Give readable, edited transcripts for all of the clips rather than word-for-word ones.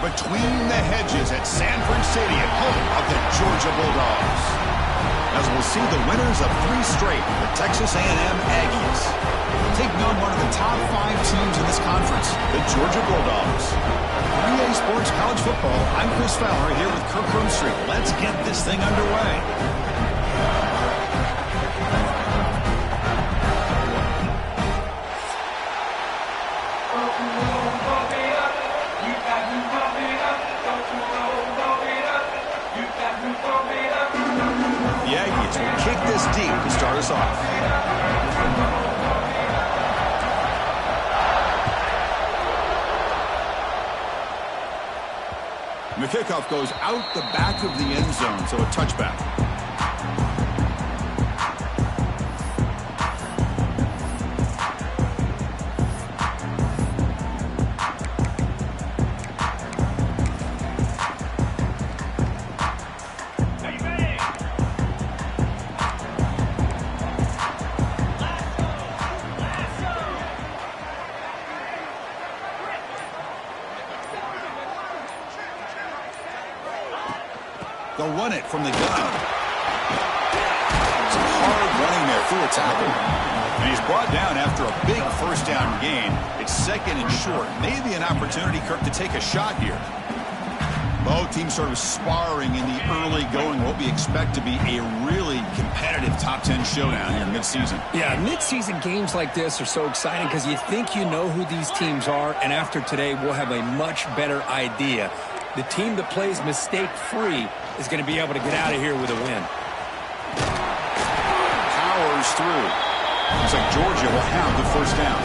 between the hedges at Sanford Stadium, home of the Georgia Bulldogs. As we'll see the winners of 3 straight, the Texas A&M Aggies, taking on one of the top 5 teams in this conference, the Georgia Bulldogs. For EA Sports College Football, I'm Chris Fowler here with Kirk Broomstreet. Let's get this thing underway. The Aggies will kick this deep to start us off. And the kickoff goes out the back of the end zone, so a touchback. They'll run it from the gun. Some hard running there through a tackle. And he's brought down after a big first down gain. It's second and short. Maybe an opportunity, Kirk, to take a shot here. Both teams sort of sparring in the early going. What we expect to be a really competitive top 10 showdown here mid-season. Yeah, mid-season games like this are so exciting because you think you know who these teams are, and after today we'll have a much better idea. The team that plays mistake-free is going to be able to get out of here with a win. Powers through. Looks like Georgia will have the first down.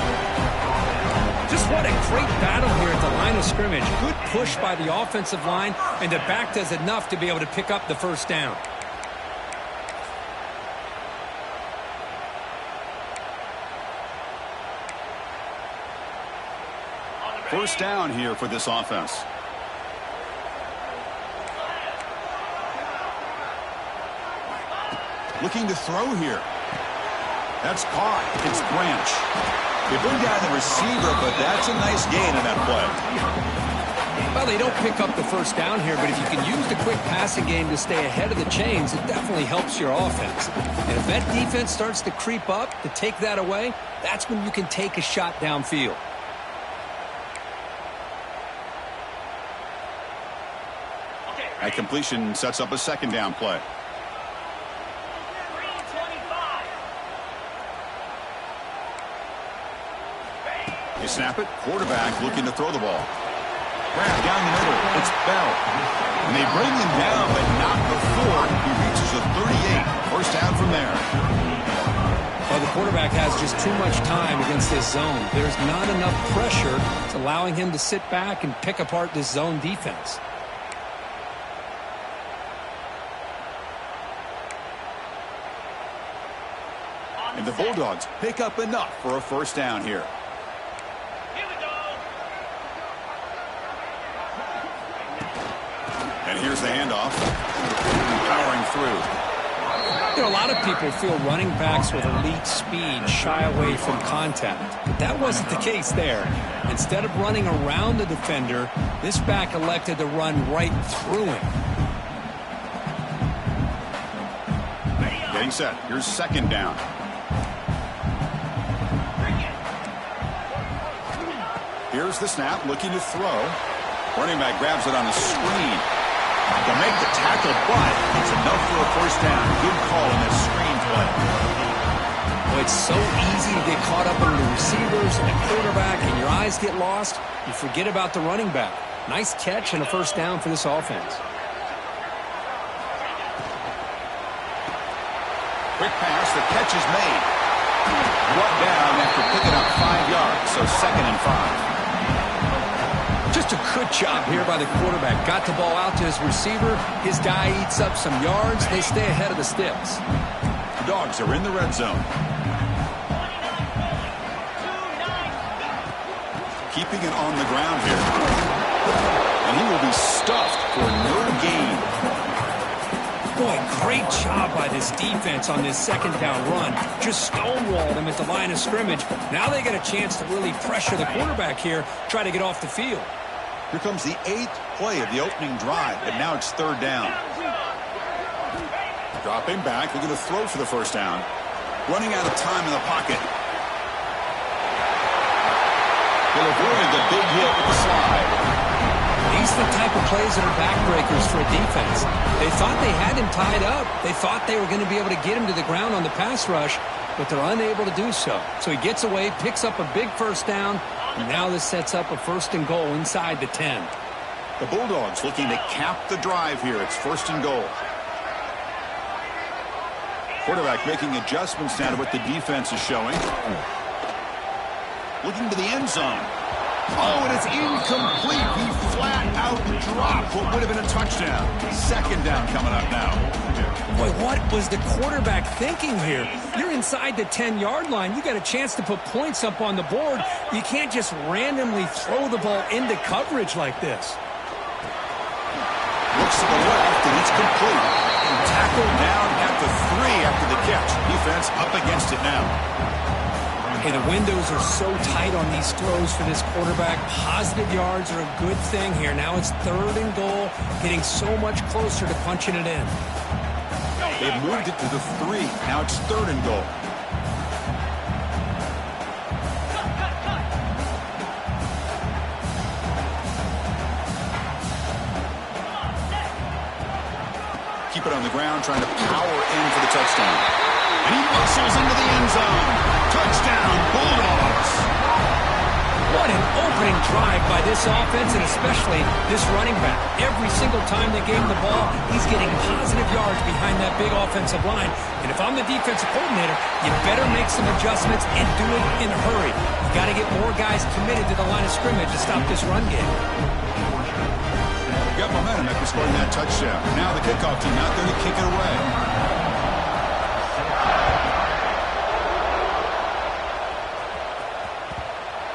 Just what a great battle here at the line of scrimmage. Good push by the offensive line, and the back does enough to be able to pick up the first down. First down here for this offense. Looking to throw here. That's caught. It's Branch. They bring down the receiver, but that's a nice gain in that play. Well, they don't pick up the first down here, but if you can use the quick passing game to stay ahead of the chains, it definitely helps your offense. And if that defense starts to creep up to take that away, that's when you can take a shot downfield. That completion sets up a second down play. They snap it. Quarterback looking to throw the ball. Grab down the middle. It's Bell. And they bring him down, but not before he reaches the 38. First down from there. Well, the quarterback has just too much time against this zone. There's not enough pressure. It's allowing him to sit back and pick apart this zone defense. And the Bulldogs pick up enough for a first down here. And here's the handoff. Powering through. You know, a lot of people feel running backs with elite speed shy away from contact. But that wasn't the case there. Instead of running around the defender, this back elected to run right through him. Getting set. Here's second down. Here's the snap, looking to throw. Running back grabs it on a screen. To make the tackle, but it's enough for a first down. Good call in that screen play. Well, it's so easy to get caught up in the receivers and the quarterback, and your eyes get lost. You forget about the running back. Nice catch and a first down for this offense. Quick pass, the catch is made. Brought down after picking up 5 yards, so second and 5. Just a good job here by the quarterback. Got the ball out to his receiver. His guy eats up some yards. They stay ahead of the sticks. The Dogs are in the red zone. Keeping it on the ground here. And he will be stuffed for no gain. Boy, great job by this defense on this second down run. Just stonewalled him at the line of scrimmage. Now they get a chance to really pressure the quarterback here, try to get off the field. Here comes the 8th play of the opening drive, but now it's 3rd down. Dropping back, looking to throw for the first down. Running out of time in the pocket. He'll avoid the big hit with the slide. These are the type of plays that are backbreakers for a defense. They thought they had him tied up. They thought they were going to be able to get him to the ground on the pass rush, but they're unable to do so. So he gets away, picks up a big first down, and now this sets up a 1st and goal inside the 10. The Bulldogs looking to cap the drive here. It's 1st and goal. Quarterback making adjustments now to what the defense is showing. Looking to the end zone. Oh, and it's incomplete. He flat out dropped what would have been a touchdown. 2nd down coming up now. Boy, what was the quarterback thinking here? You're inside the 10-yard line. You got a chance to put points up on the board. You can't just randomly throw the ball into coverage like this. Looks to the left, and it's complete. And tackled down at the 3 after the catch. Defense up against it now. Hey, the windows are so tight on these throws for this quarterback. Positive yards are a good thing here. Now it's 3rd and goal, getting so much closer to punching it in. They've moved it to the 3. Now it's 3rd and goal. Keep it on the ground, trying to power in for the touchdown. And he muscles into the end zone. Touchdown, Bulldogs. What an opening drive by this offense, and especially this running back. Every single time they gave him the ball, he's getting positive yards behind that big offensive line. And if I'm the defensive coordinator, you better make some adjustments and do it in a hurry. You got to get more guys committed to the line of scrimmage to stop this run game. Got momentum after scoring that touchdown. Now the kickoff team out there to kick it away.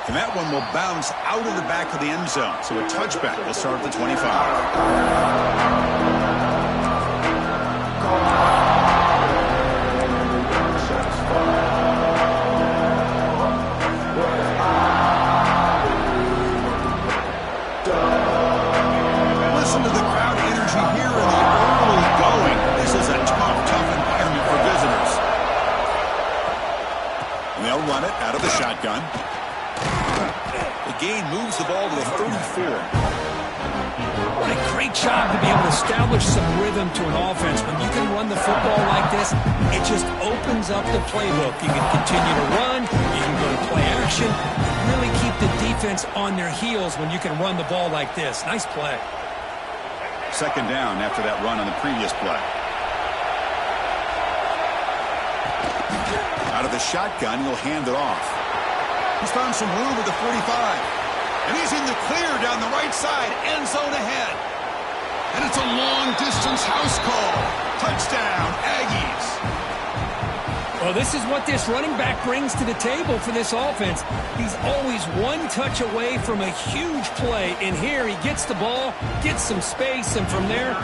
And that one will bounce out of the back of the end zone. So a touchback will start at the 25. Listen to the crowd energy here in the early going. This is a tough environment for visitors. And they'll run it out of the shotgun. The gain moves the ball to the 34. What a great job to be able to establish some rhythm to an offense. When you can run the football like this, it just opens up the playbook. You can continue to run, you can go to play action, really keep the defense on their heels when you can run the ball like this. Nice play. 2nd down after that run on the previous play. Out of the shotgun, he'll hand it off. He's found some room at the 45. And he's in the clear down the right side. End zone ahead. And it's a long-distance house call. Touchdown, Aggies. Well, this is what this running back brings to the table for this offense. He's always one touch away from a huge play. And here he gets the ball, gets some space, and from there,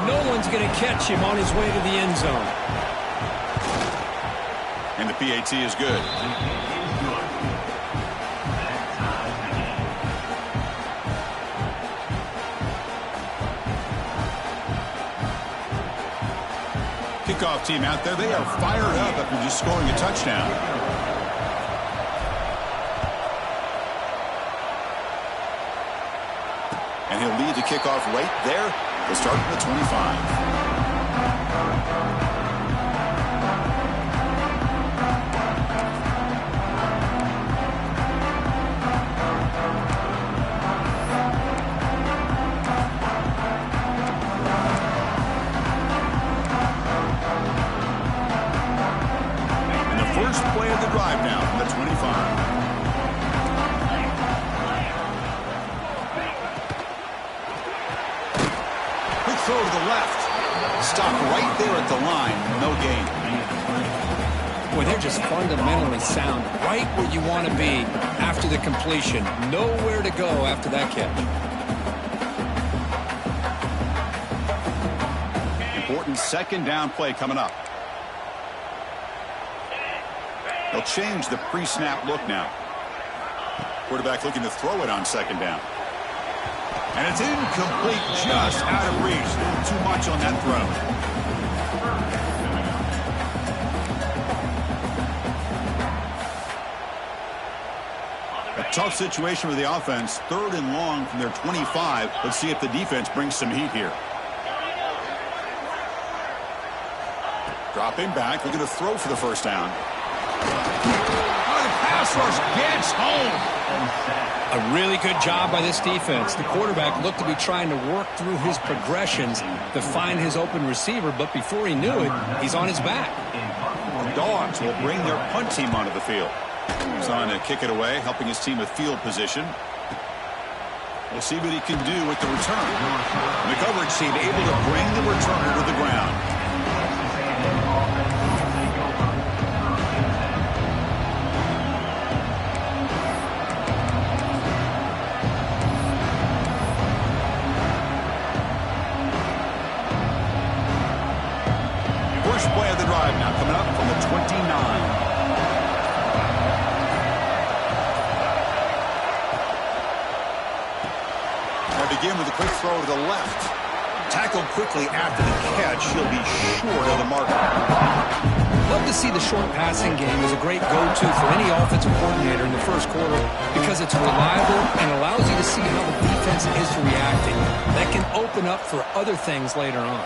no one's going to catch him on his way to the end zone. And the PAT is good. Kickoff team out there, they are fired up after just scoring a touchdown. And he'll lead the kickoff right there. They'll start at the 25. Play of the drive now from the 25. Quick throw to the left. Stop right there at the line. No gain. Boy, they're just fundamentally sound right where you want to be after the completion. Nowhere to go after that catch. Important 2nd down play coming up. They'll change the pre-snap look now. Quarterback looking to throw it on 2nd down. And it's incomplete, just out of reach. A little too much on that throw. A tough situation for the offense. 3rd and long from their 25. Let's see if the defense brings some heat here. Dropping back, looking to throw for the first down. Oh, the pass rush gets home. A really good job by this defense. The quarterback looked to be trying to work through his progressions to find his open receiver, but before he knew it, he's on his back. The Dogs will bring their punt team onto the field. He's on to kick it away, helping his team with field position. We'll see what he can do with the return. The coverage team able to bring the returner to the ground. First play of the drive now coming up from the 29. Begin with a quick throw to the left. Tackled quickly after the catch. He'll be short of the marker. Love to see the short passing game as a great go-to for any offensive coordinator in the first quarter because it's reliable and allows you to see how the defense is reacting. That can open up for other things later on.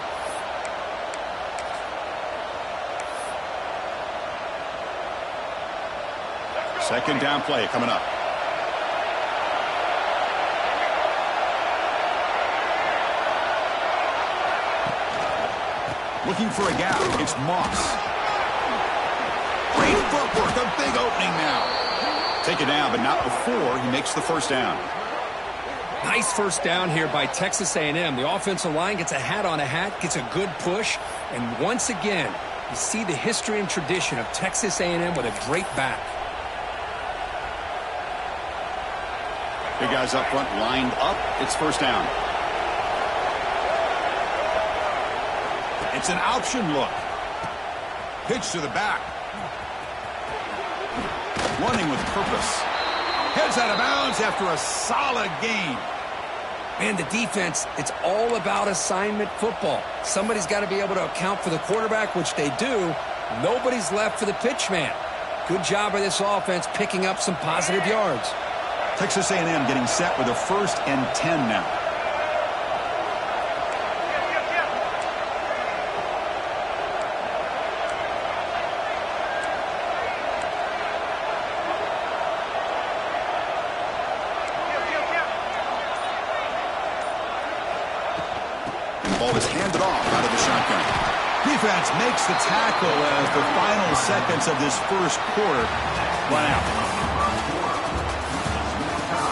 Second down play coming up. Looking for a gap. It's Moss. Great footwork. A big opening now. Take it down, but not before he makes the first down. Nice first down here by Texas A&M. The offensive line gets a hat on a hat, gets a good push, and once again, you see the history and tradition of Texas A&M with a great back. Big guys up front lined up. It's first down. It's an option look. Pitch to the back. Running with purpose. Heads out of bounds after a solid gain. Man, the defense, it's all about assignment football. Somebody's got to be able to account for the quarterback, which they do. Nobody's left for the pitch man. Good job by this offense picking up some positive yards. Texas A&M getting set with a 1st and 10 now. Ball is handed off out of the shotgun. Defense makes the tackle as the final seconds of this first quarter run out.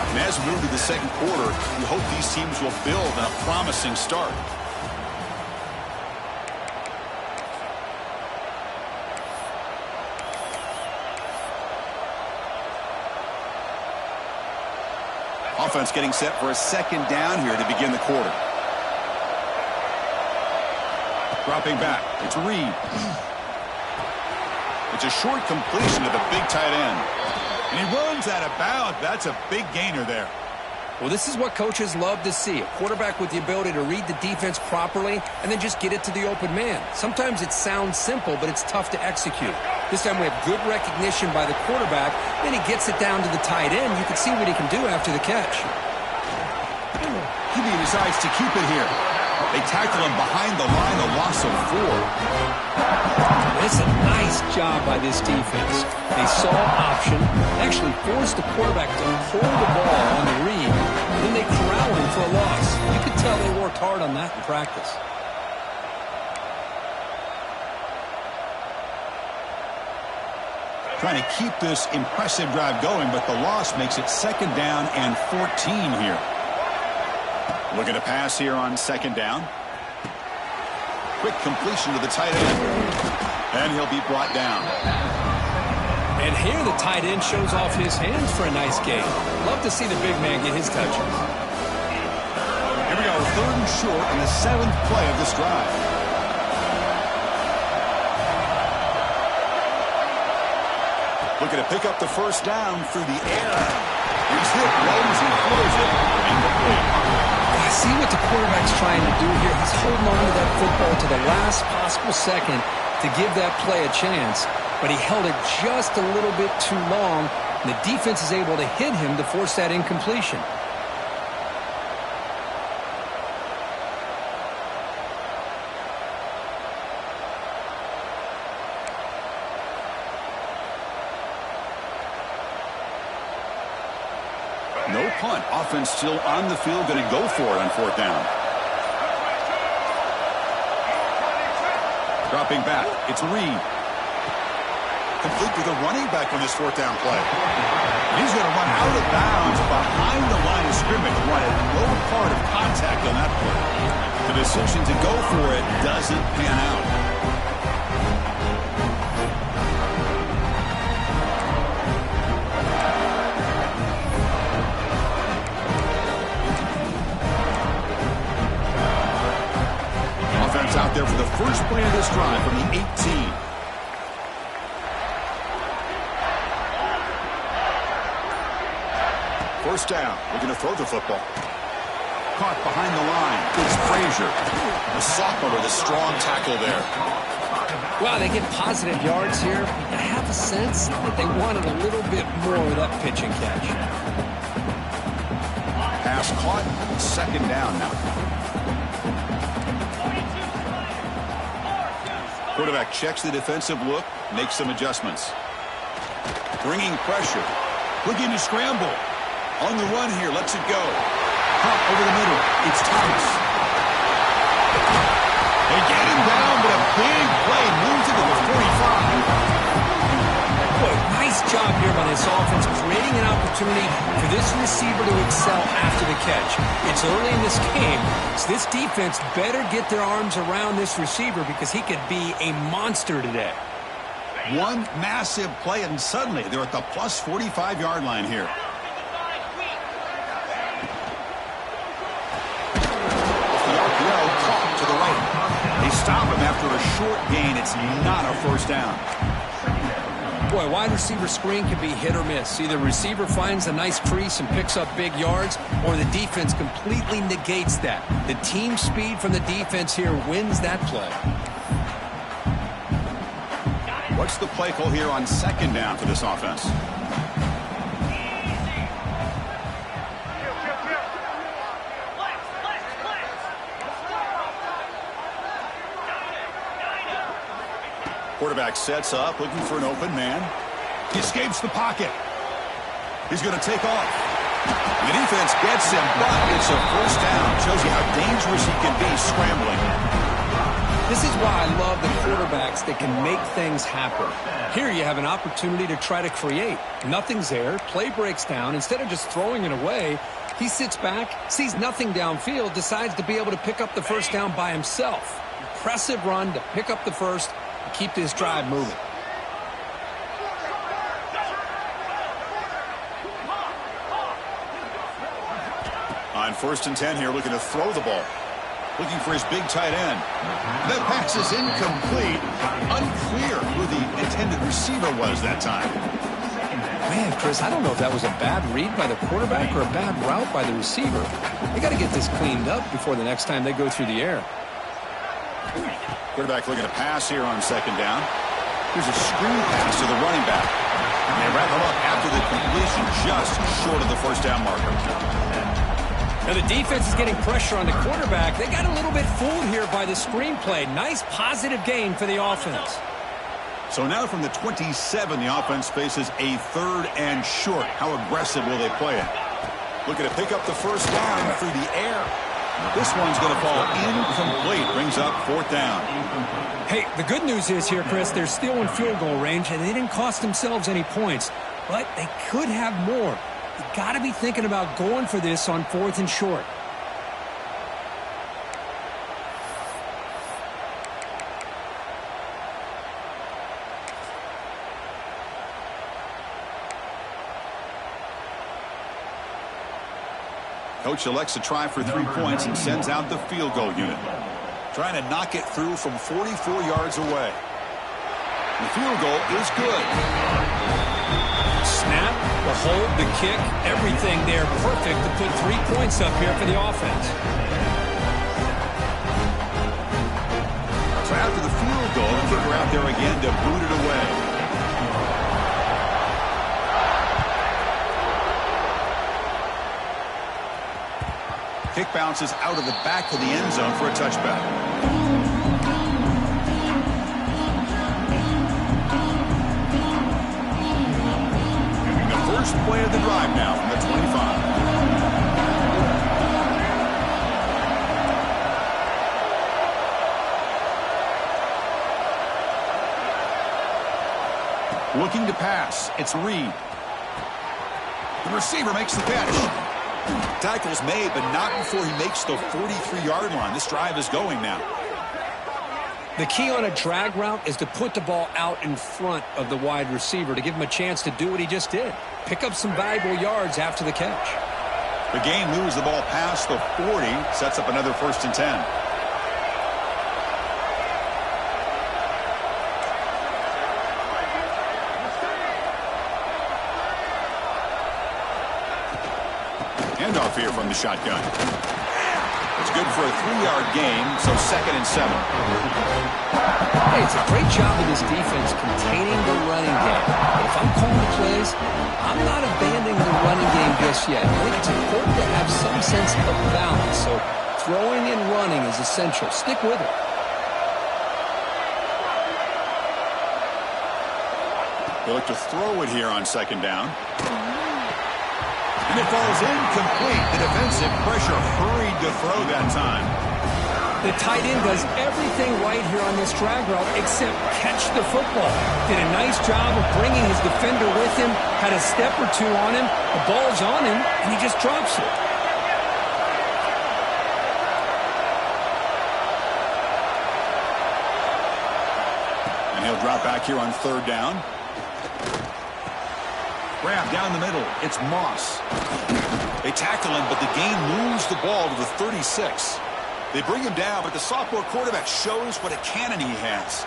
And as we move to the second quarter, we hope these teams will build on a promising start. Offense getting set for a second down here to begin the quarter. Dropping back, it's Reed. It's a short completion to the big tight end. And he runs out of bounds. That's a big gainer there. Well, this is what coaches love to see. A quarterback with the ability to read the defense properly and then just get it to the open man. Sometimes it sounds simple, but it's tough to execute. This time we have good recognition by the quarterback. Then he gets it down to the tight end. You can see what he can do after the catch. He decides to keep it here. They tackle him behind the line, a loss of 4. It's a nice job by this defense. They saw option, actually forced the quarterback to hold the ball on the read, and then they corral him for a loss. You could tell they worked hard on that in practice. Trying to keep this impressive drive going, but the loss makes it second down and 14 here. Looking to pass here on second down. Quick completion to the tight end. And he'll be brought down. And here the tight end shows off his hands for a nice gain. Love to see the big man get his touches. Here we go, 3rd and short in the 7th play of this drive. Looking to pick up the first down through the air. He's hit low as he throws it. Incomplete. See what the quarterback's trying to do here. He's holding on to that football to the last possible second to give that play a chance, but he held it just a little bit too long, and the defense is able to hit him to force that incompletion. No punt. Offense still on the field, going to go for it on fourth down. Dropping back. It's Reed. Complete with a running back on this fourth down play. He's going to run out of bounds behind the line of scrimmage. Wanted no part of contact on that play. The decision to go for it doesn't pan out. Out there for the first play of this drive from the 18. First down. Looking to throw the football. Caught behind the line. It's Frazier. The sophomore with a strong tackle there. Wow, they get positive yards here. I have a sense that they wanted a little bit more with that pitch and catch. Pass caught. Second down now. Quarterback checks the defensive look, makes some adjustments. Bringing pressure. Looking to scramble. On the run here, lets it go. Pump over the middle. It's Thomas. They get him down, but a big play moves it to the 45. Boy, nice job here by this offense, creating an opportunity for this receiver to excel after the catch. It's early in this game, so this defense better get their arms around this receiver because he could be a monster today. One massive play, and suddenly they're at the plus 45-yard line here. The RPO caught to the right. They stop him after a short gain. It's not a first down. Boy, wide receiver screen can be hit or miss. Either receiver finds a nice crease and picks up big yards, or the defense completely negates that. The team speed from the defense here wins that play. What's the play call here on second down for this offense? Quarterback sets up, looking for an open man. He escapes the pocket. He's going to take off. The defense gets him, but it's a first down. Shows you how dangerous he can be scrambling. This is why I love the quarterbacks that can make things happen. Here you have an opportunity to try to create. Nothing's there. Play breaks down. Instead of just throwing it away, he sits back, sees nothing downfield, decides to be able to pick up the first down by himself. Impressive run to pick up the first. Keep this drive moving. On 1st and 10 here, looking to throw the ball. Looking for his big tight end. That pass is incomplete. Unclear who the intended receiver was that time. Man, Chris, I don't know if that was a bad read by the quarterback or a bad route by the receiver. They got to get this cleaned up before the next time they go through the air. Quarterback looking to pass here on second down. Here's a screen pass to the running back. And they wrap him up after the completion, just short of the first down marker. Now the defense is getting pressure on the quarterback. They got a little bit fooled here by the screenplay. Nice positive gain for the offense. So now from the 27, the offense faces a 3rd and short. How aggressive will they play it? Looking to pick up the first down through the air. This one's going to fall incomplete. Brings up 4th down. Hey, the good news is here, Chris, they're still in field goal range, and they didn't cost themselves any points. But they could have more. You got to be thinking about going for this on 4th and short. Coach elects to try for 3 points and sends out the field goal unit. Trying to knock it through from 44 yards away. The field goal is good. Snap. The hold, the kick, everything there perfect to put 3 points up here for the offense. So after the field goal, the kicker out there again to boot it away. Kick bounces out of the back of the end zone for a touchback. First play of the drive now from the 25. Looking to pass. It's Reed. The receiver makes the catch. Tackle's made, but not before he makes the 43-yard line. This drive is going now. The key on a drag route is to put the ball out in front of the wide receiver to give him a chance to do what he just did. Pick up some valuable yards after the catch. The game moves the ball past the 40, sets up another 1st and 10. Handoff here from the shotgun. It's good for a 3-yard gain, so 2nd and 7. Hey, it's a great job of this defense containing the running game. But if I'm calling plays, I'm not abandoning the running game just yet. I think it's important to have some sense of balance. So throwing and running is essential. Stick with it. They look to throw it here on 2nd down. And it falls incomplete. The defensive pressure hurried to throw that time. The tight end does everything right here on this drag route except catch the football. Did a nice job of bringing his defender with him, had a step or two on him, the ball's on him, and he just drops it. And he'll drop back here on 3rd down. Grab down the middle. It's Moss. They tackle him, but the gain moves the ball to the 36. They bring him down, but the sophomore quarterback shows what a cannon he has.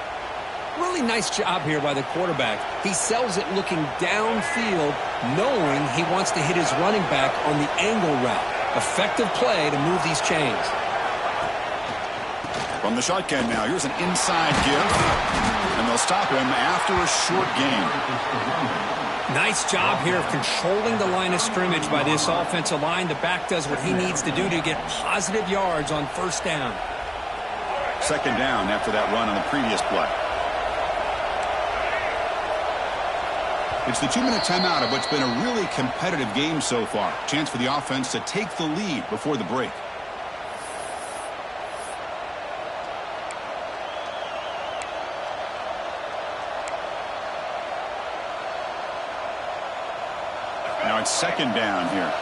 Really nice job here by the quarterback. He sells it looking downfield, knowing he wants to hit his running back on the angle route. Effective play to move these chains. From the shotgun now, here's an inside give. And they'll stop him after a short gain. Nice job here of controlling the line of scrimmage by this offensive line. The back does what he needs to do to get positive yards on 1st down. 2nd down after that run on the previous play. It's the 2-minute timeout of what's been a really competitive game so far. Chance for the offense to take the lead before the break. Now it's 2nd down here.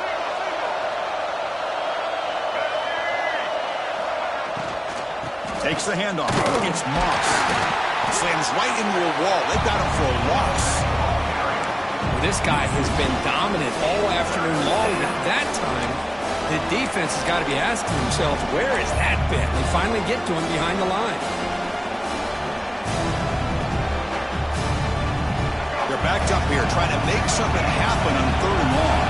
Takes the handoff. It's Moss. Slams right into a wall. They've got him for a loss. Well, this guy has been dominant all afternoon long. At that time, the defense has got to be asking themselves, where has that been? They finally get to him behind the line. They're backed up here trying to make something happen on 3rd and long.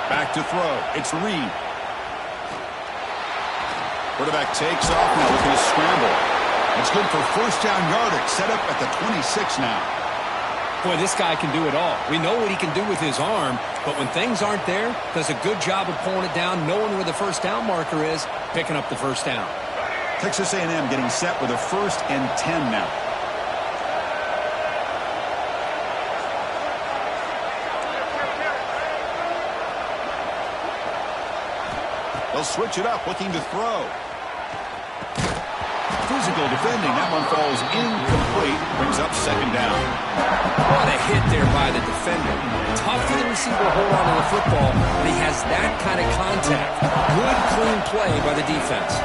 Back to throw. It's Reed. Quarterback takes off now looking to scramble. It's good for 1st down yardage. Set up at the 26 now. Boy, this guy can do it all. We know what he can do with his arm, but when things aren't there, does a good job of pulling it down, knowing where the 1st down marker is, picking up the 1st down. Texas A&M getting set with a 1st and 10 now. They'll switch it up, looking to throw. Physical defending. That one falls incomplete. Brings up 2nd down. What a hit there by the defender. Tough for the receiver to hold on to the football, but he has that kind of contact. Good, clean play by the defense.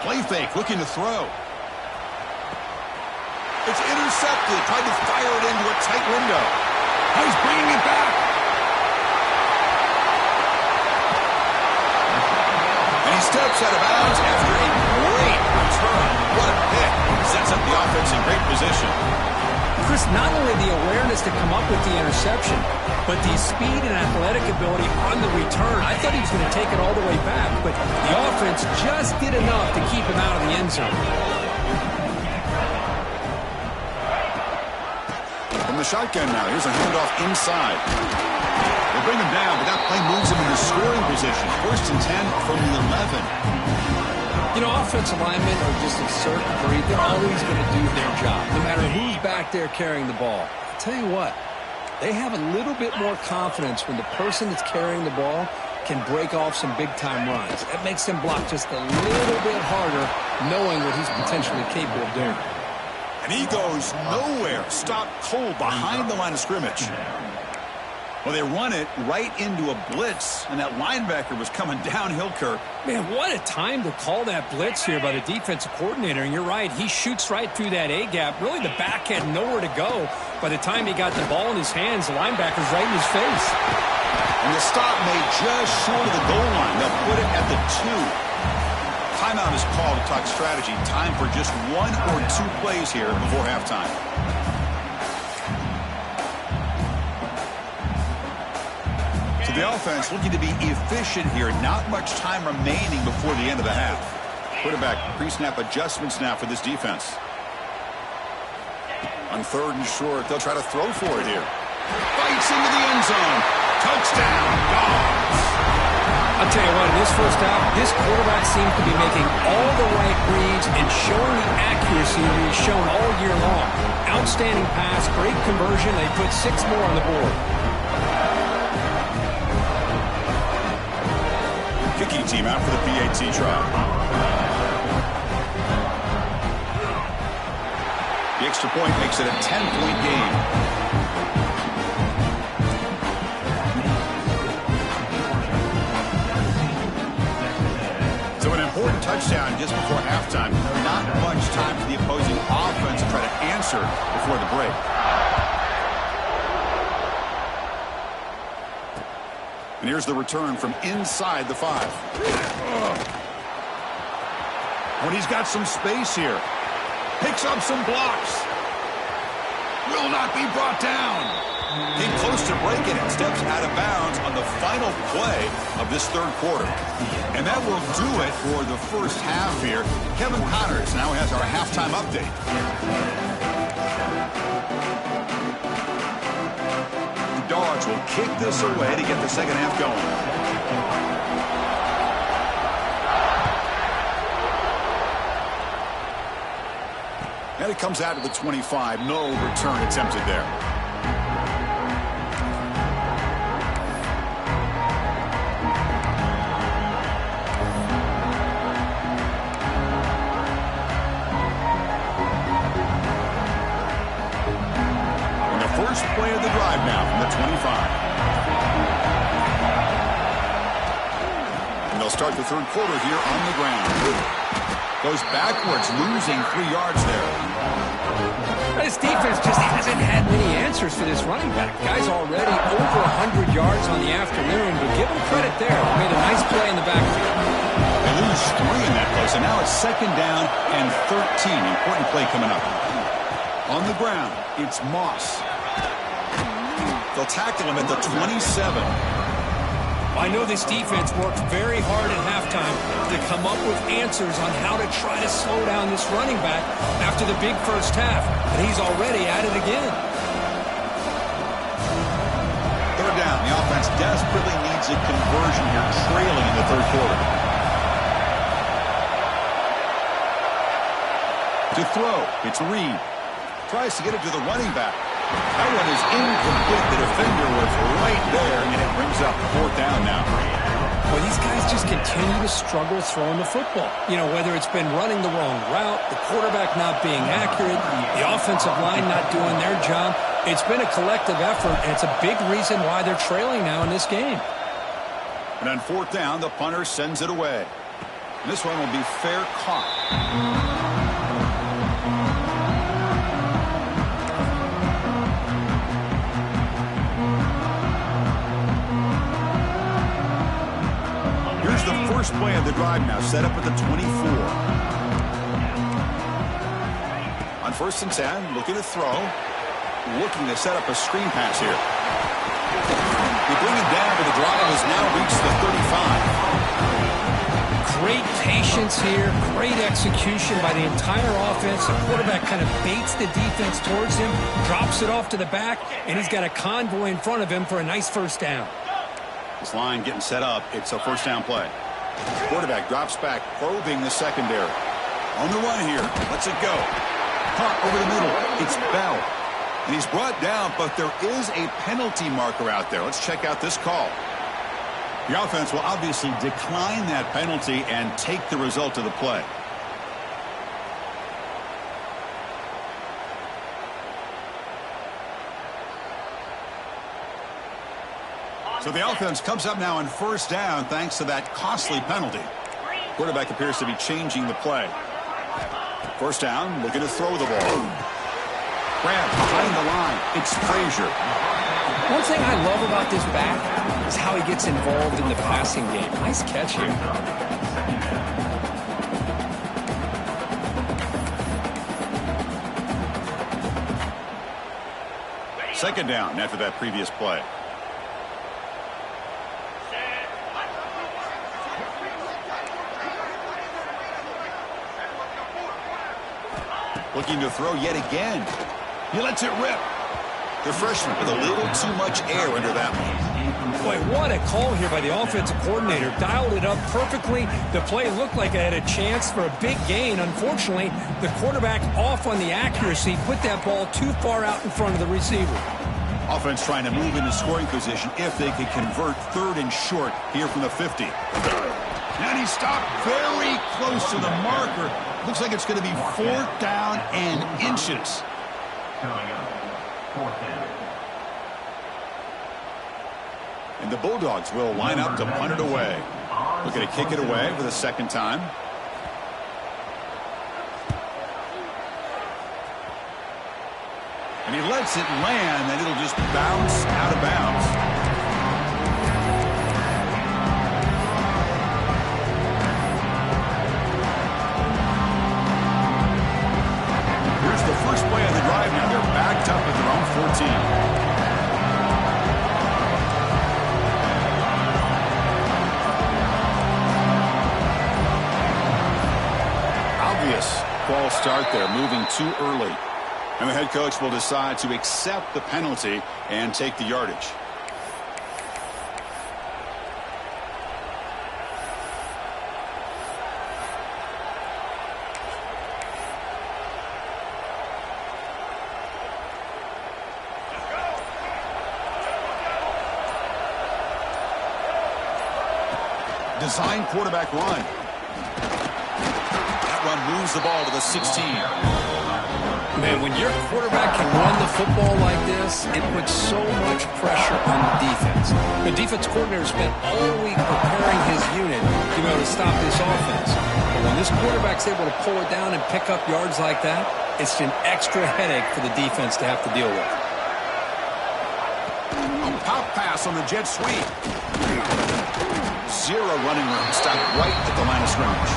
Play fake, looking to throw. It's intercepted. Tried to fire it into a tight window. Oh, he's bringing it back. And he steps out of bounds after a great return. What a pick. Sets up the offense in great position. Chris, not only the awareness to come up with the interception, but the speed and athletic ability on the return. I thought he was going to take it all the way back, but the offense just did enough to keep him out of the end zone. From the shotgun now, here's a handoff inside. They bring him down, but that play moves him into scoring position. 1st and 10 from the 11. You know, offensive linemen are just a certain breed. They're always going to do their job, no matter who's back there carrying the ball. I'll tell you what, they have a little bit more confidence when the person that's carrying the ball can break off some big-time runs. That makes them block just a little bit harder, knowing what he's potentially capable of doing. And he goes nowhere. Stopped cold behind the line of scrimmage. Well, they run it right into a blitz, and that linebacker was coming downhill, Kirk. Man, what a time to call that blitz here by the defensive coordinator. And you're right, he shoots right through that A-gap. Really, the back had nowhere to go. By the time he got the ball in his hands, the linebacker's right in his face. And the stop made just short of the goal line. They'll put it at the 2. Timeout is called to talk strategy. Time for just 1 or 2 plays here before halftime. The offense looking to be efficient here. Not much time remaining before the end of the half. Quarterback pre-snap adjustments now for this defense. On 3rd and short, they'll try to throw for it here. Fights into the end zone. Touchdown, Dogs. I'll tell you what, in this first half, this quarterback seems to be making all the right reads and showing the accuracy that he's shown all year long. Outstanding pass, great conversion. They put 6 more on the board. Kicking team out for the PAT try. The extra point makes it a 10-point game. So an important touchdown just before halftime. Not much time for the opposing offense to try to answer before the break. And here's the return from inside the 5. When he's got some space here. Picks up some blocks. Will not be brought down. Came close to breaking it. Steps out of bounds on the final play of this 3rd quarter. And that will do it for the first half here. Kevin Connors now has our halftime update. Dogs will kick this away to get the second half going. And it comes out to the 25. No return attempted there. First play of the drive now from the 25. And they'll start the 3rd quarter here on the ground. Goes backwards, losing 3 yards there. This defense just hasn't had many answers for this running back. Guy's already over 100 yards on the afternoon, but give him credit there. Made a nice play in the backfield. They lose 3 in that play, so now it's 2nd down and 13. Important play coming up. On the ground, it's Moss. They'll tackle him at the 27. I know this defense worked very hard at halftime to come up with answers on how to try to slow down this running back after the big first half, and he's already at it again. 3rd down. The offense desperately needs a conversion here, trailing in the 3rd quarter. To throw, it's Reed. Tries to get it to the running back. That one is incomplete. The defender was right there, and it brings up 4th down now. Well, these guys just continue to struggle throwing the football. You know, whether it's been running the wrong route, the quarterback not being accurate, the offensive line not doing their job. It's been a collective effort, and it's a big reason why they're trailing now in this game. And on 4th down, the punter sends it away. And this one will be fair caught. first play of the drive now, set up at the 24. On 1st and 10, looking to throw. Looking to set up a screen pass here. They bring it down, but the drive has now reached the 35. Great patience here, great execution by the entire offense. The quarterback kind of baits the defense towards him, drops it off to the back, and he's got a convoy in front of him for a nice first down. This line getting set up. It's a first down play. Quarterback drops back, probing the secondary. On the run here. Lets it go. Caught over the middle. It's Bell. And he's brought down, but there is a penalty marker out there. Let's check out this call. The offense will obviously decline that penalty and take the result of the play. So the offense comes up now on first down thanks to that costly penalty. Quarterback appears to be changing the play. First down, looking to throw the ball. Grab behind the line. It's Frazier. One thing I love about this back is how he gets involved in the passing game. Nice catch here. Second down after that previous play. Looking to throw yet again. He lets it rip. The freshman with a little too much air under that one. Boy, what a call here by the offensive coordinator. Dialed it up perfectly. The play looked like it had a chance for a big gain. Unfortunately, the quarterback off on the accuracy, put that ball too far out in front of the receiver. Offense trying to move into scoring position if they could convert third and short here from the 50. And he stopped very close to the marker. Looks like it's going to be 4th down and inches. And the Bulldogs will line up to punt it away. Looking to kick it away for the second time. And he lets it land, and it'll just bounce out of bounds. Here's the first play of the drive now. They're backed up at their own 14. Obvious false start there, moving too early. And the head coach will decide to accept the penalty and take the yardage. Design quarterback run. That run moves the ball to the 16. Man, when your quarterback can run the football like this, it puts so much pressure on the defense. The defense coordinator spent all week preparing his unit to be able to stop this offense. But when this quarterback's able to pull it down and pick up yards like that, it's an extra headache for the defense to have to deal with. A pop pass on the jet sweep. Zero running room. Stopped right at the line of scrimmage.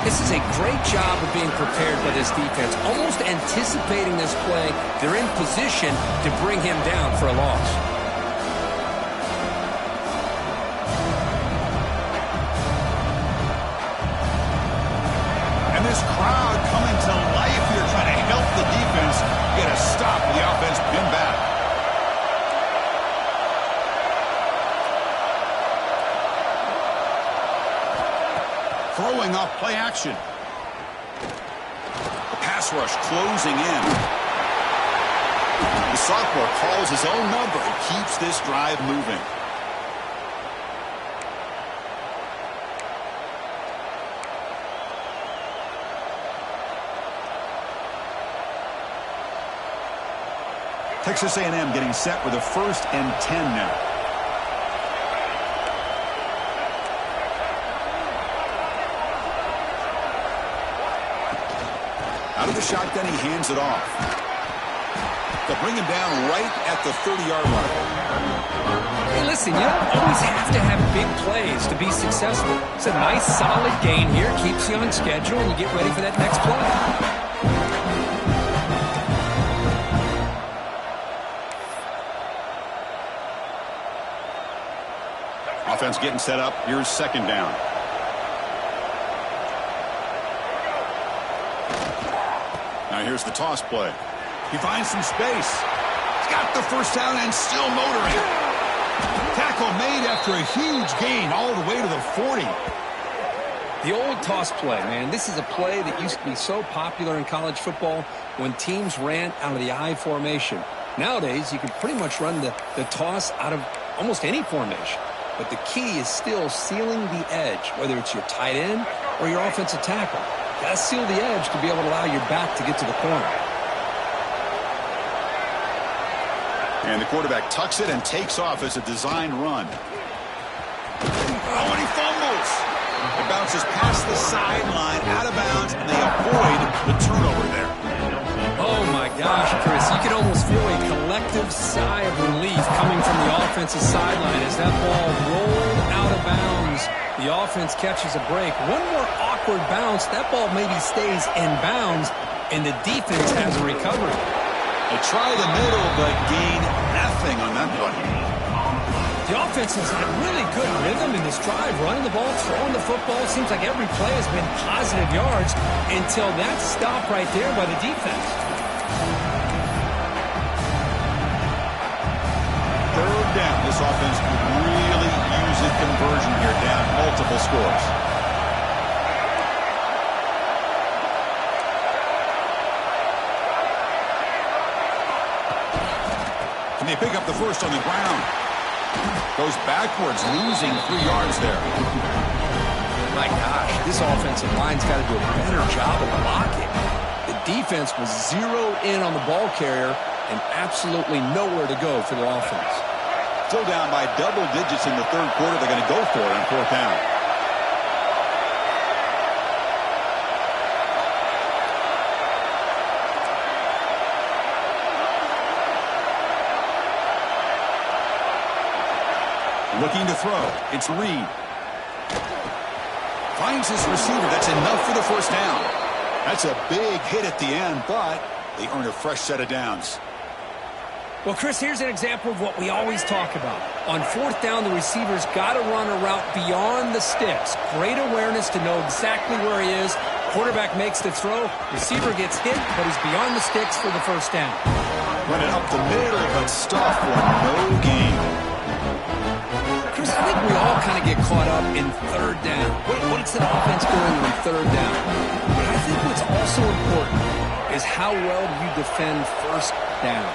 This is a great job of being prepared by this defense, almost anticipating this play. They're in position to bring him down for a loss. And this crowd coming to life here, trying to help the defense get a stop with the offense pinned back. Throwing off play action. The pass rush closing in. The sophomore calls his own number and keeps this drive moving. Texas A&M getting set with a 1st and 10 now. Out of the shotgun, he hands it off. They'll bring him down right at the 30-yard line. Hey, listen, you don't always have to have big plays to be successful. It's a nice, solid gain here. Keeps you on schedule, and you get ready for that next play. Offense getting set up. Here's second down. Now here's the toss play. He finds some space. He's got the first down and still motoring. Tackle made after a huge gain all the way to the 40. The old toss play, man. This is a play that used to be so popular in college football when teams ran out of the I formation. Nowadays, you can pretty much run the toss out of almost any formation. But the key is still sealing the edge, whether it's your tight end or your offensive tackle. You got to seal the edge to be able to allow your back to get to the corner. And the quarterback tucks it and takes off as a design run. Oh, and he fumbles. It bounces past the sideline, out of bounds, and they avoid the turnover there. Oh, my gosh, Chris. You can almost feel a collective sigh of relief coming from the offensive sideline as that ball rolled out of bounds. The offense catches a break. One more awkward bounce. That ball maybe stays in bounds, and the defense has a recovery. They try the middle, but gain nothing on that play. The offense has had really good rhythm in this drive, running the ball, throwing the football. Seems like every play has been positive yards until that stop right there by the defense. Third down. This offense could really use a conversion here, down multiple scores. Can they pick up the first on the ground? Goes backwards, losing 3 yards there. My gosh, this offensive line's got to do a better job of blocking. The defense was zeroed in on the ball carrier and absolutely nowhere to go for the offense. Still down by double digits in the third quarter. They're going to go for it on fourth down. Looking to throw. It's Reed. Finds his receiver. That's enough for the first down. That's a big hit at the end, but they earn a fresh set of downs. Well, Chris, here's an example of what we always talk about. On fourth down, the receiver's got to run a route beyond the sticks. Great awareness to know exactly where he is. Quarterback makes the throw. Receiver gets hit, but he's beyond the sticks for the first down. Run it up the middle, but stuff for no gain. Chris, I think we all kind of get caught up in third down. What's an offense doing on third down? But I think what's also important is how well you defend first down.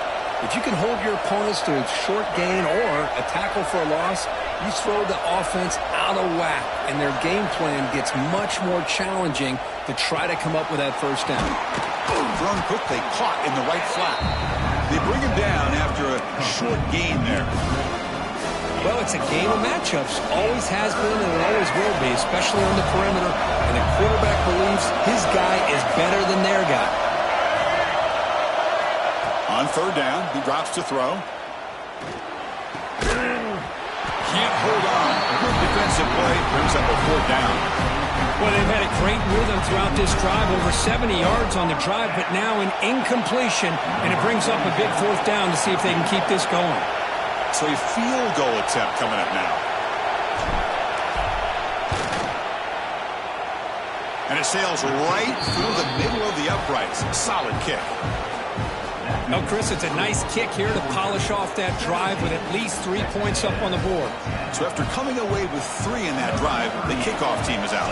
If you can hold your opponents to a short gain or a tackle for a loss, you throw the offense out of whack, and their game plan gets much more challenging to try to come up with that first down. Thrown quickly, caught in the right flat. They bring him down after a short gain there. Well, it's a game of matchups. Always has been and it always will be, especially on the perimeter. And the quarterback believes his guy is better than their guy. On third down, he drops to throw. Can't hold on. Good defensive play brings up a fourth down. Well, they've had a great rhythm throughout this drive, over 70 yards on the drive, but now an incompletion, and it brings up a big fourth down to see if they can keep this going. So a field goal attempt coming up now. And it sails right through the middle of the uprights. Solid kick. Now, Chris, it's a nice kick here to polish off that drive with at least 3 points up on the board. So after coming away with 3 in that drive, the kickoff team is out.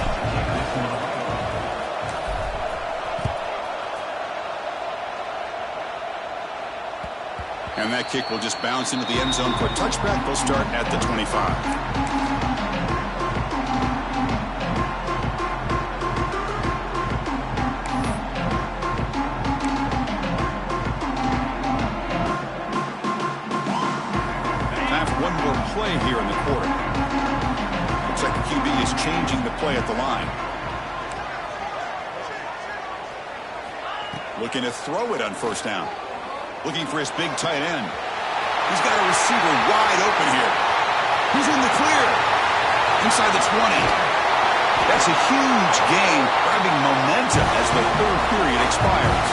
And that kick will just bounce into the end zone for a touchback. They'll start at the 25. Play here in the quarter. Looks like the QB is changing the play at the line. Looking to throw it on first down. Looking for his big tight end. He's got a receiver wide open here. He's in the clear. Inside the 20. That's a huge gain, grabbing momentum as the third period expires.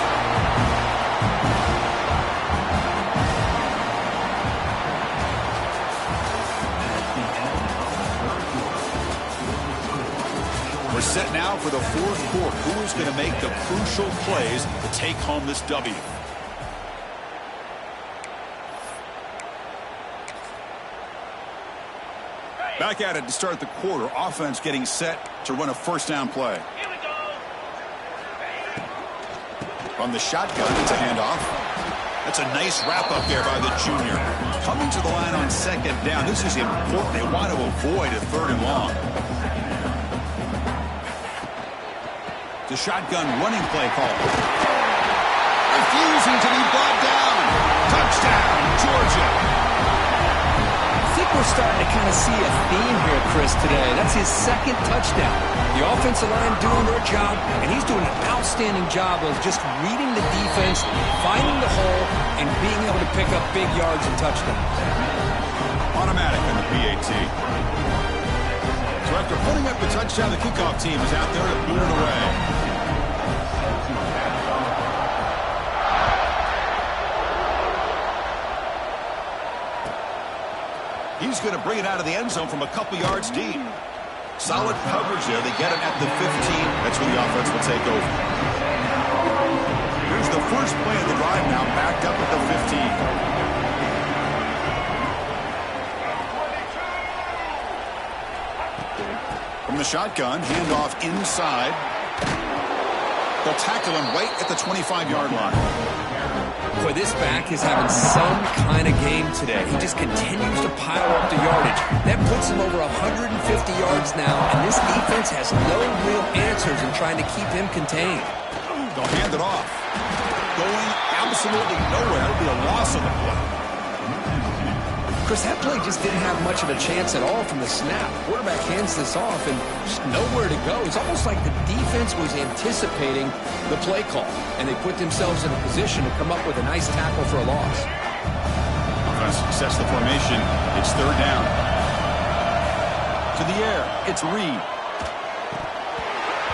We're set now for the fourth quarter. Who is going to make the crucial plays to take home this W? Back at it to start the quarter. Offense getting set to run a first down play. Here we go. From the shotgun, it's a handoff. That's a nice wrap up there by the junior. Coming to the line on second down. This is important. They want to avoid a third and long. The shotgun running play call. Refusing to be brought down. Touchdown, Georgia. I think we're starting to kind of see a theme here, Chris, today. That's his second touchdown. The offensive line doing their job, and he's doing an outstanding job of just reading the defense, finding the hole, and being able to pick up big yards and touchdowns. Automatic on the PAT. So after putting up the touchdown, the kickoff team is out there to boot it away. He's going to bring it out of the end zone from a couple yards deep. Solid coverage there. They get him at the 15. That's where the offense will take over. Here's the first play of the drive now, backed up at the 15. From the shotgun, handoff inside. They'll tackle him right at the 25-yard line. Boy, this back is having some kind of game today. He just continues to pile up the yardage. That puts him over 150 yards now, and this defense has no real answers in trying to keep him contained. They'll hand it off. Going absolutely nowhere. That'll be a loss on the play. Chris, that play just didn't have much of a chance at all from the snap. Quarterback hands this off and just nowhere to go. It's almost like the defense was anticipating the play call, and they put themselves in a position to come up with a nice tackle for a loss. Offense sets the formation. It's third down. To the air. It's Reed.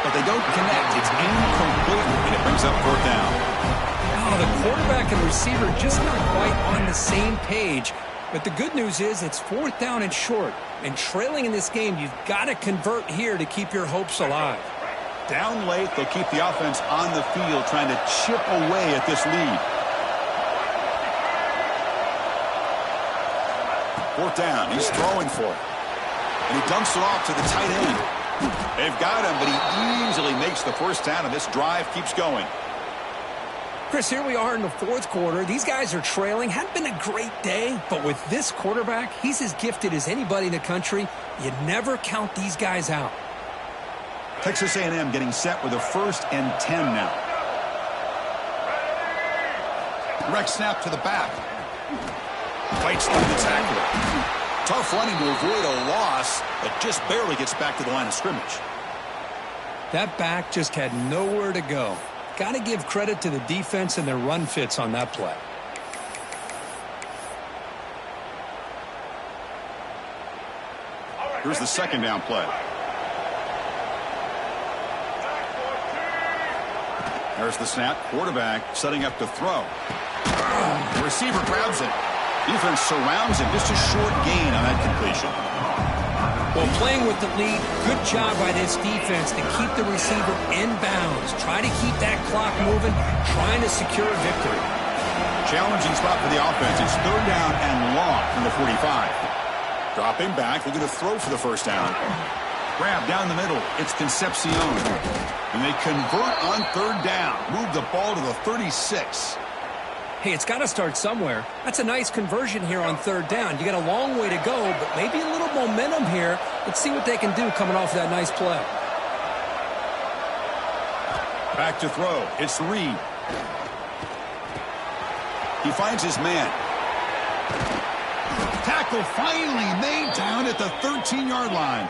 But they don't connect. It's incomplete, and it brings up fourth down. Oh, the quarterback and receiver just not quite on the same page. But the good news is it's fourth down and short. And trailing in this game, you've got to convert here to keep your hopes alive. Down late, they'll keep the offense on the field trying to chip away at this lead. Fourth down, he's throwing for it. And he dumps it off to the tight end. They've got him, but he easily makes the first down, and this drive keeps going. Chris, here we are in the fourth quarter. These guys are trailing. Hadn't been a great day, but with this quarterback, he's as gifted as anybody in the country. You never count these guys out. Texas A&M getting set with a 1st and 10 now. Direct snap to the back. Fights through the tackler. Tough running to avoid a loss, but just barely gets back to the line of scrimmage. That back just had nowhere to go. Got to give credit to the defense and their run fits on that play. Here's the second down play. There's the snap. Quarterback setting up to throw. The receiver grabs it. Defense surrounds him. Just a short gain on that completion. Well, playing with the lead, good job by this defense to keep the receiver in bounds. Try to keep that clock moving, trying to secure a victory. Challenging spot for the offense. It's third down and long from the 45. Dropping back, looking to throw for the first down. Grab down the middle. It's Concepcion. And they convert on third down. Move the ball to the 36. Hey, it's got to start somewhere. That's a nice conversion here on third down. You got a long way to go, but maybe a little momentum here. Let's see what they can do coming off that nice play. Back to throw. It's Reed. He finds his man. Tackle finally made down at the 13-yard line.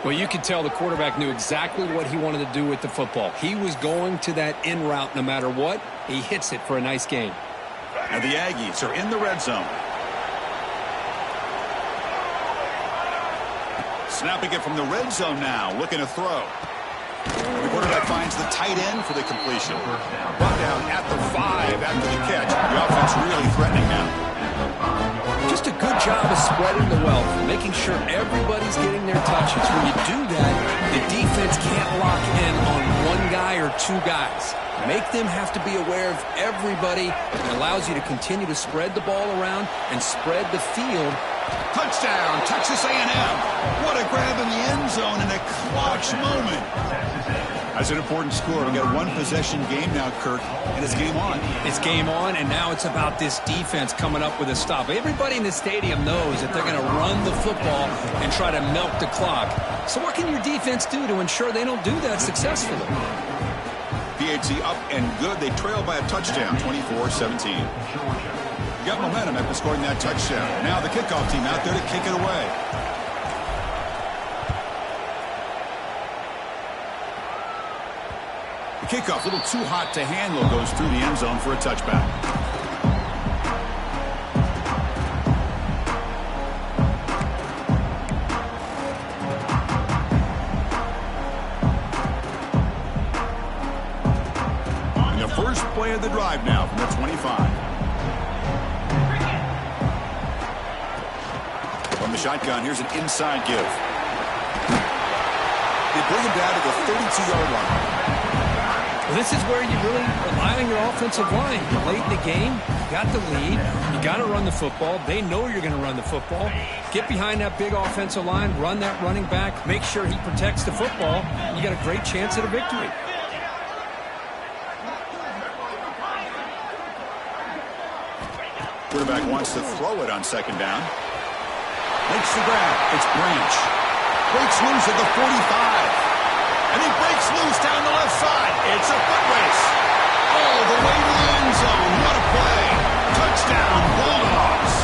Well, you could tell the quarterback knew exactly what he wanted to do with the football. He was going to that in route no matter what. He hits it for a nice gain. And the Aggies are in the red zone. Snapping it from the red zone now, looking to throw. The quarterback finds the tight end for the completion. Brought down at the 5 after the catch. The offense really threatening now. Just a good job of spreading the wealth, making sure everybody's getting their touches. When you do that, the defense can't lock in on one guy or two guys. Make them have to be aware of everybody. It allows you to continue to spread the ball around and spread the field. Touchdown, Texas A&M. What a grab in the end zone in a clutch moment. That's an important score. We've got a one-possession game now, Kirk, and it's game on. It's game on, and now it's about this defense coming up with a stop. Everybody in the stadium knows that they're going to run the football and try to milk the clock. So what can your defense do to ensure they don't do that successfully? PAT up and good. They trail by a touchdown, 24-17. You got momentum after scoring that touchdown. Now the kickoff team out there to kick it away. The kickoff, a little too hot to handle, goes through the end zone for a touchback. And the first play of the drive now from the 25. From the shotgun, here's an inside give. They bring him down to the 32-yard line. Well, this is where you really rely on your offensive line. You're late in the game. You got the lead. You got to run the football. They know you're going to run the football. Get behind that big offensive line. Run that running back. Make sure he protects the football. You got a great chance at a victory. Quarterback wants to throw it on second down. Makes the grab. It's Branch. Breaks loose at the 45. And he breaks loose down the left side. It's a foot race. All the way to the end zone. What a play. Touchdown, Bulldogs.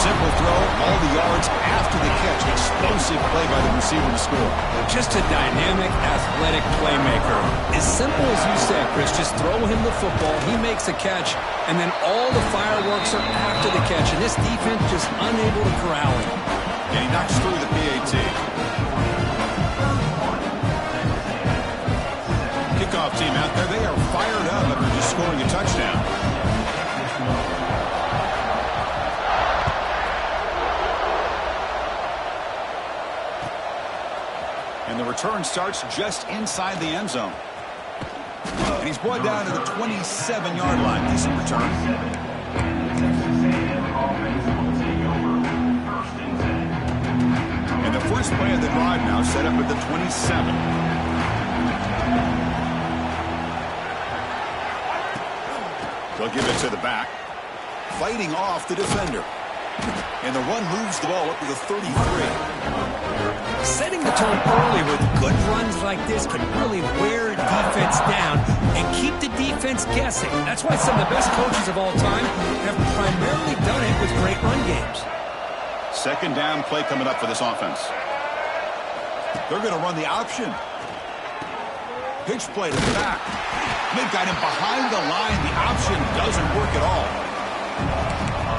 Simple throw, all the yards after the catch. Explosive play by the receiver to score. Just a dynamic, athletic playmaker. As simple as you said, Chris, just throw him the football. He makes a catch, and then all the fireworks are after the catch. And this defense just unable to corral him. And he knocks through the PAT. Kickoff team out there, they are fired up after just scoring a touchdown. And the return starts just inside the end zone. And he's brought down to the 27-yard line. Decent return. And the first play of the drive now set up at the 27. They'll give it to the back. Fighting off the defender. And the run moves the ball up to the 33. Setting the tone early with good runs like this can really wear a defense down and keep the defense guessing. That's why some of the best coaches of all time have primarily done it with great run games. Second down play coming up for this offense. They're going to run the option. Pitch play to the back. They've got him behind the line. The option doesn't work at all.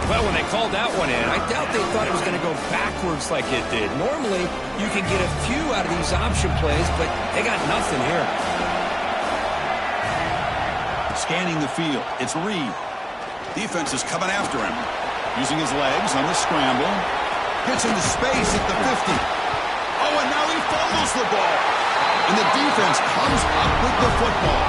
Well, when they called that one in, I doubt they thought it was going to go backwards like it did. Normally, you can get a few out of these option plays, but they got nothing here. Scanning the field. It's Reed. Defense is coming after him. Using his legs on the scramble. Gets into space at the 50. Oh, and now he fumbles the ball. And the defense comes up with the football.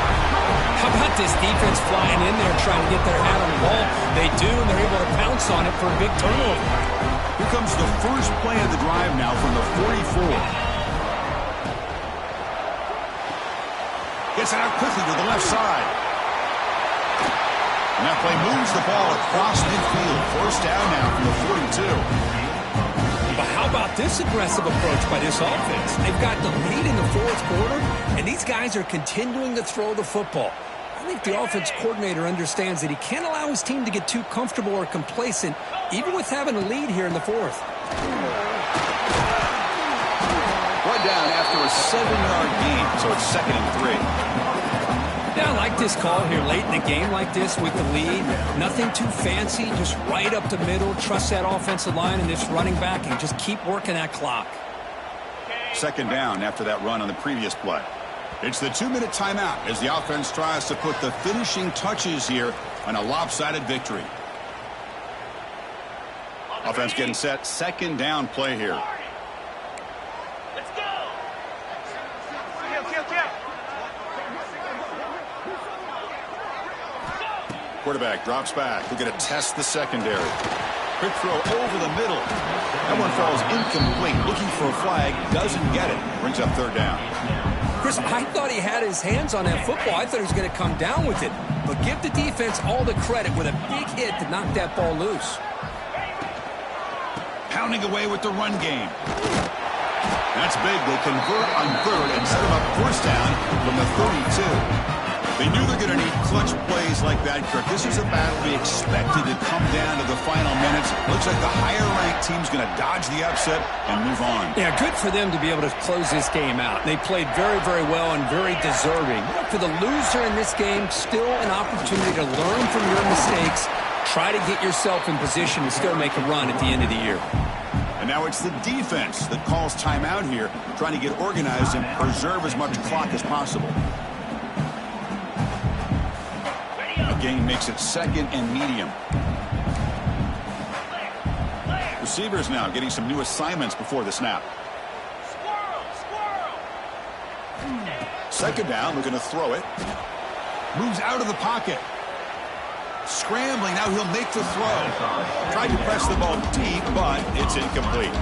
How about this defense flying in there trying to get their hat on the ball? They do, and they're able to pounce on it for a big turnover. Here comes the first play of the drive now from the 44. Gets it out quickly to the left side. And that play moves the ball across midfield. First down now from the 42. But how about this aggressive approach by this offense? They've got the lead in the fourth quarter, and these guys are continuing to throw the football. I think the offense coordinator understands that he can't allow his team to get too comfortable or complacent, even with having a lead here in the fourth. Brought down after a 7-yard gain, so it's 2nd and 3. Yeah, I like this call here late in the game like this with the lead. Nothing too fancy, just right up the middle. Trust that offensive line and this running back and just keep working that clock. Second down after that run on the previous play. It's the 2-minute timeout as the offense tries to put the finishing touches here on a lopsided victory. Offense getting set. Second down play here. Let's go. Quarterback drops back. We're going to test the secondary. Quick throw over the middle. That one falls incomplete. Looking for a flag. Doesn't get it. Brings up third down. Chris, I thought he had his hands on that football. I thought he was going to come down with it. But give the defense all the credit with a big hit to knock that ball loose. Pounding away with the run game. That's big. They convert on third and set him up first down from the 32. They knew they're going to need clutch plays like that, Kirk. This is a battle we expected to come down to the final minutes. Looks like the higher-ranked team's going to dodge the upset and move on. Yeah, good for them to be able to close this game out. They played very, very well and very deserving. For the loser in this game, still an opportunity to learn from your mistakes. Try to get yourself in position to still make a run at the end of the year. And now it's the defense that calls timeout here, trying to get organized and preserve as much clock as possible. The game makes it second and medium. Receivers now getting some new assignments before the snap. Second down, looking to throw it. Moves out of the pocket. Scrambling, now he'll make the throw. Tried to press the ball deep, but it's incomplete.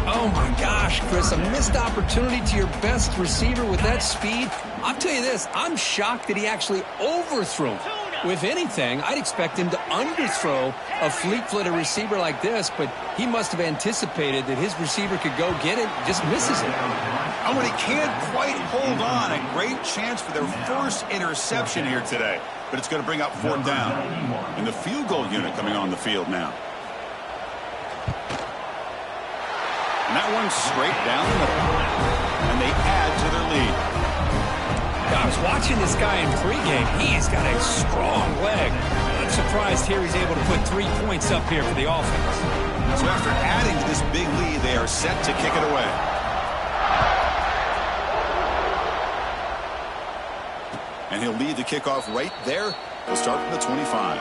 Oh my gosh, Chris, a missed opportunity to your best receiver with that speed. I'll tell you this, I'm shocked that he actually overthrew. With anything, I'd expect him to underthrow a fleet-footed receiver like this, but he must have anticipated that his receiver could go get it, just misses it. Oh, and he can't quite hold on. A great chance for their first interception here today, but it's going to bring up fourth down. And the field goal unit coming on the field now. And that one's straight down the middle. And they add to their lead. I was watching this guy in pregame. He's got a strong leg. I'm surprised here he's able to put 3 points up here for the offense. So after adding to this big lead, they are set to kick it away. And he'll lead the kickoff right there. He'll start from the 25.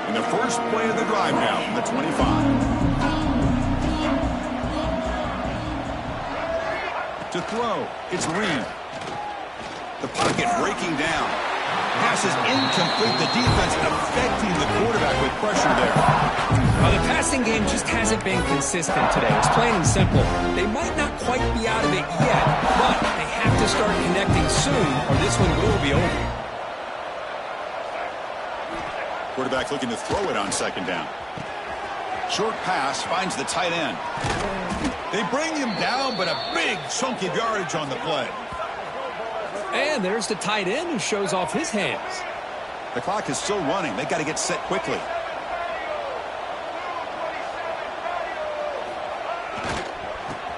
And the first play of the drive now from the 25. To throw, it's Reed. The pocket breaking down. Pass is incomplete. The defense affecting the quarterback with pressure there. Well, the passing game just hasn't been consistent today. It's plain and simple. They might not quite be out of it yet, but they have to start connecting soon or this one will be over. Quarterback looking to throw it on second down. Short pass finds the tight end. They bring him down, but a big chunk of yardage on the play. And there's the tight end who shows off his hands. The clock is still running. They got to get set quickly.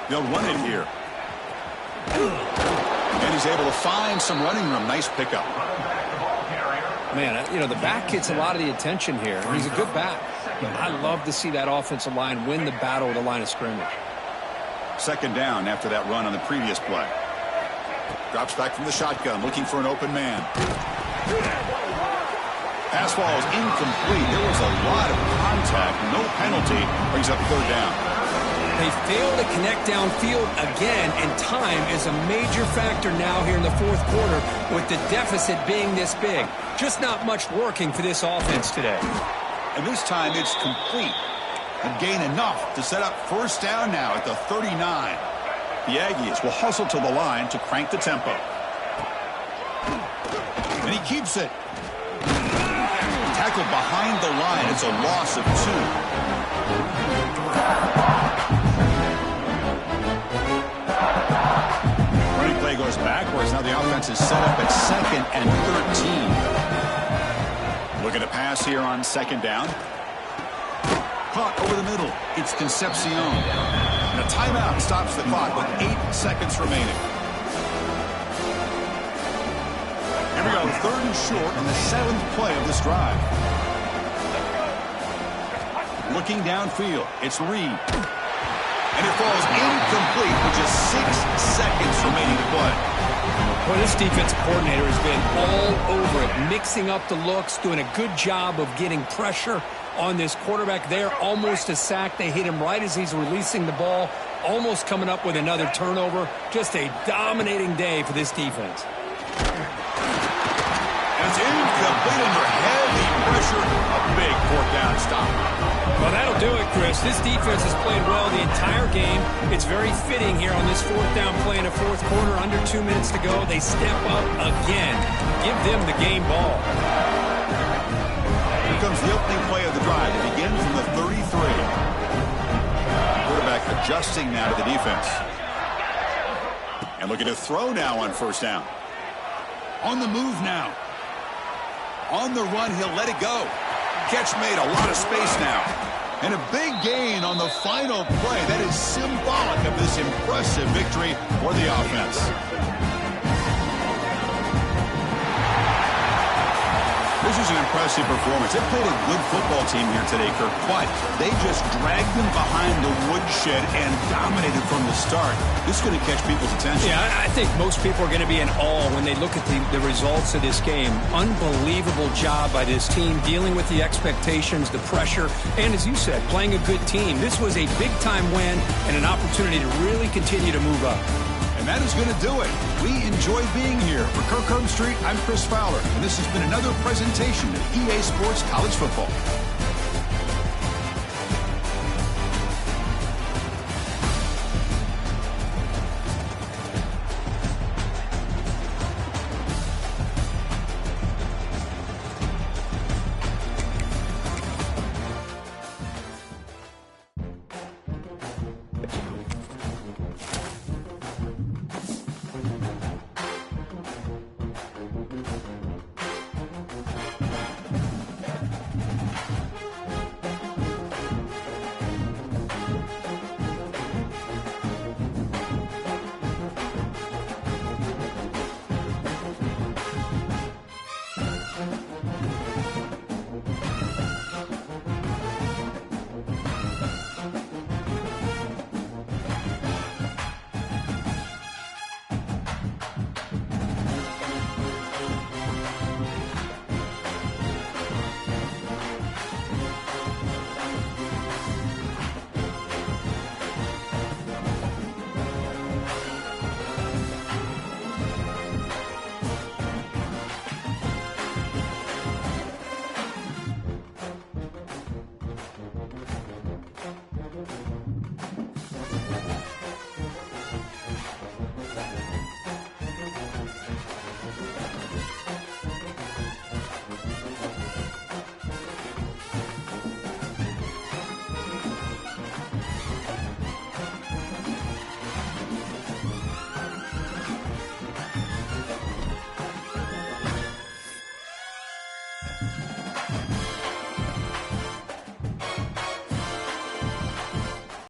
They'll run it here. And he's able to find some running room. Nice pickup. Man, you know, the back gets a lot of the attention here. He's a good back. I love to see that offensive line win the battle at the line of scrimmage. Second down after that run on the previous play. Drops back from the shotgun, looking for an open man. Pass ball is incomplete. There was a lot of contact. No penalty. Brings up third down. They fail to connect downfield again, and time is a major factor now here in the fourth quarter with the deficit being this big. Just not much working for this offense today. And this time it's complete. And gain enough to set up first down now at the 39. The Aggies will hustle to the line to crank the tempo. And he keeps it. Tackled behind the line. It's a loss of 2. Running play goes backwards. Now the offense is set up at second and 13. Looking to pass here on second down. Caught over the middle. It's Concepcion. And a timeout stops the clock with 8 seconds remaining. Here we go, 3rd and short on the 7th play of this drive. Looking downfield, it's Reed. And it falls incomplete with just 6 seconds remaining to play. Well, this defensive coordinator has been all over it, mixing up the looks, doing a good job of getting pressure on this quarterback there. Almost a sack. They hit him right as he's releasing the ball, almost coming up with another turnover. Just a dominating day for this defense. And it's incomplete under heavy pressure. A big 4th down stop. Well, that'll do it, Chris. This defense has played well the entire game. It's very fitting here on this 4th down play in the 4th quarter. Under 2 minutes to go. They step up again. Give them the game ball. Here comes the opening play of the drive. It begins from the 33. Quarterback adjusting now to the defense. And looking to throw now on 1st down. On the move now. On the run, he'll let it go. Catch made, a lot of space now. And a big gain on the final play. That is symbolic of this impressive victory for the offense. This is an impressive performance. They played a good football team here today, Kirk, but they just dragged them behind the woodshed and dominated from the start. This is going to catch people's attention. Yeah, I think most people are going to be in awe when they look at the results of this game. Unbelievable job by this team, dealing with the expectations, the pressure, and as you said, playing a good team. This was a big-time win and an opportunity to really continue to move up. And that is going to do it. We enjoyed being here. For Kirk Street, I'm Chris Fowler, and this has been another presentation of EA Sports College Football.